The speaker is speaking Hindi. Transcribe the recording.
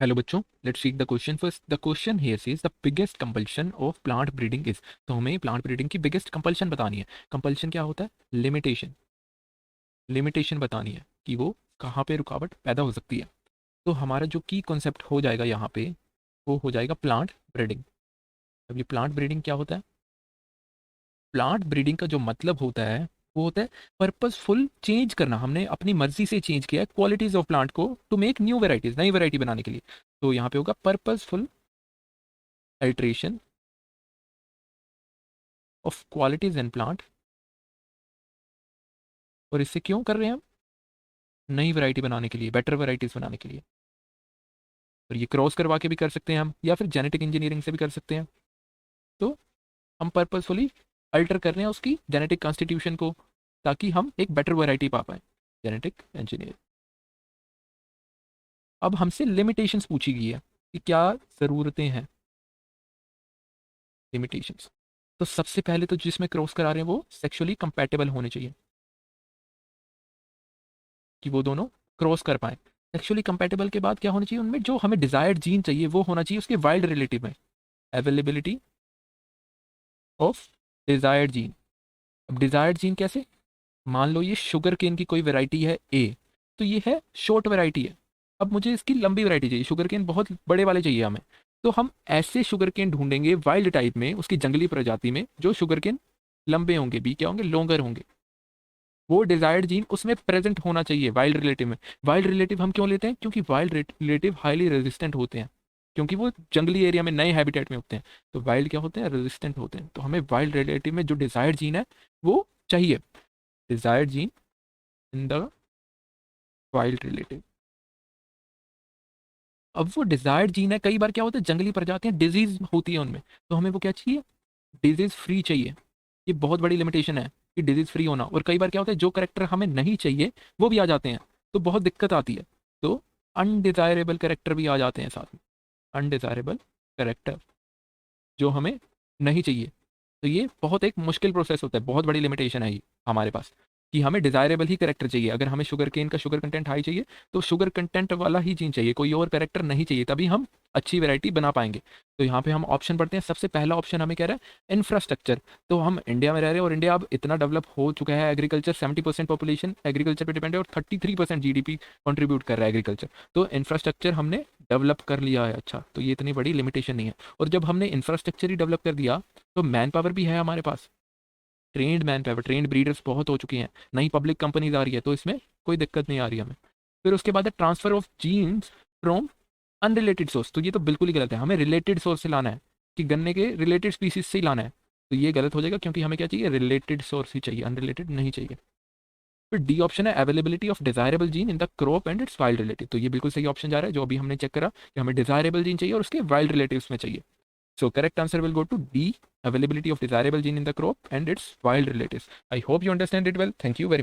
हेलो बच्चों, let's read the question first. The question here says the biggest compulsion of plant breeding is. तो हमें प्लांट ब्रीडिंग की बिगेस्ट कंपल्शन बतानी है। कंपल्शन क्या होता है? लिमिटेशन। लिमिटेशन बतानी है कि वो कहाँ पे रुकावट पैदा हो सकती है। तो हमारा जो की कॉन्सेप्ट हो जाएगा यहाँ पे, वो हो जाएगा प्लांट ब्रीडिंग। अब ये प्लांट ब्रीडिंग क्या होता है? प्लांट ब्रीडिंग का जो मतलब होता है वो होता है पर्पसफुल चेंज करना। हमने अपनी मर्जी से चेंज किया है क्वालिटीज ऑफ प्लांट को टू मेक न्यू वेराइटीज, नई वेराइटी बनाने के लिए। तो यहाँ पे होगा purposeful alteration of qualities in plant. और इससे क्यों कर रहे हैं हम? नई वैरायटी बनाने के लिए, बेटर वैराइटीज बनाने के लिए। और ये क्रॉस करवा के भी कर सकते हैं हम, या फिर जेनेटिक इंजीनियरिंग से भी कर सकते हैं। तो हम पर्पसफुली अल्टर कर रहे हैं उसकी जेनेटिक कॉन्स्टिट्यूशन को, ताकि हम एक बेटर वैरायटी पा पाए। Genetic engineering. अब हमसे लिमिटेशंस पूछी गई है कि क्या ज़रूरतें हैं। लिमिटेशंस, तो सबसे पहले तो जिसमें क्रॉस करा रहे हैं वो सेक्सुअली कंपैटिबल होने चाहिए, कि वो दोनों क्रॉस कर पाए। सेक्सुअली कंपैटिबल के बाद क्या होना चाहिए? उनमें जो हमें डिजायर्ड जीन चाहिए वो होना चाहिए उसके वाइल्ड रिलेटिव में। Availability of desired gene. अब डिजायर्ड जीन कैसे? मान लो ये शुगर केन की कोई वैरायटी है ए, तो ये है शॉर्ट वैरायटी है। अब मुझे इसकी लंबी वैरायटी चाहिए, शुगर केन बहुत बड़े वाले चाहिए हमें। तो हम ऐसे शुगर केन ढूंढेंगे वाइल्ड टाइप में, उसकी जंगली प्रजाति में, जो शुगर केन लंबे होंगे, बी क्या होंगे, लॉन्गर होंगे। वो डिजायर्ड जीन उसमें प्रेजेंट होना चाहिए वाइल्ड रिलेटिव में। वाइल्ड रिलेटिव हम क्यों लेते हैं? क्योंकि वाइल्ड रिलेटिव हाईली रेजिस्टेंट होते हैं, क्योंकि वो जंगली एरिया में नए हैबिटेट में होते हैं। तो वाइल्ड क्या होते हैं? रेजिस्टेंट होते हैं। तो हमें वाइल्ड रिलेटिव में जो डिजायर्ड जीन है वो चाहिए। Desired gene in the wild relative. अब वो डिजायर्ड जीन है, कई बार क्या होता है जंगली प्रजातियां डिजीज होती है उनमें, तो हमें वो क्या चाहिए? डिजीज फ्री चाहिए। ये बहुत बड़ी लिमिटेशन है कि डिजीज फ्री होना। और कई बार क्या होता है जो करेक्टर हमें नहीं चाहिए वो भी आ जाते हैं, तो बहुत दिक्कत आती है। तो अनडिजायरेबल करेक्टर भी आ जाते हैं साथ में। अनडिजायरेबल करेक्टर जो हमें नहीं चाहिए। तो ये बहुत एक मुश्किल प्रोसेस होता है, बहुत बड़ी लिमिटेशन है ये हमारे पास, कि हमें डिजायरेबल ही करेक्टर चाहिए। अगर हमें शुगर केन का शुगर कंटेंट हाई चाहिए तो शुगर कंटेंट वाला ही जीन चाहिए, कोई और करेक्टर नहीं चाहिए, तभी हम अच्छी वैरायटी बना पाएंगे। तो यहाँ पे हम ऑप्शन पढ़ते हैं। सबसे पहला ऑप्शन हमें कह रहा है इंफ्रास्ट्रक्चर। तो हम इंडिया में रह रहे हैं और इंडिया अब इतना डेवलप हो चुका है, एग्रीकल्चर 70% पॉपुलेशन एग्रीकल्चर पे डिपेंड है और 33% जीडीपी कंट्रीब्यूट कर रहा है एग्रीकल्चर। तो इंफ्रास्ट्रक्चर हमने डेवलप कर लिया है। अच्छा, तो ये इतनी बड़ी लिमिटेशन नहीं है। और जब हमने इंफ्रास्ट्रक्चर ही डेवलप कर दिया तो मैन पावर भी है हमारे पास। Trained man power, trained breeders बहुत हो चुकी हैं, नई पब्लिक कंपनीज आ रही है, तो इसमें कोई दिक्कत नहीं आ रही हमें। फिर उसके बाद है transfer of genes from unrelated source. तो ये तो बिल्कुल ही गलत है, हमें रिलेटेड सोर्स से लाना है, कि गन्ने के रिलेटेड स्पीसीज से ही लाना है। तो ये गलत हो जाएगा, क्योंकि हमें क्या चाहिए? रिलेटेड सोर्स ही चाहिए, अनरिलेटेड नहीं चाहिए। फिर डी ऑप्शन है availability of desirable gene in the crop and it's wild relative. तो ये बिल्कुल सही ऑप्शन जा रहा है, जो अभी हमने चेक करा कि हमें डिजायरेबल जीन चाहिए और उसके वाइल्ड रिलेटिव्स में चाहिए। So correct answer will go to D, availability of desirable gene in the crop and its wild relatives. I hope you understand it well. Thank you very much.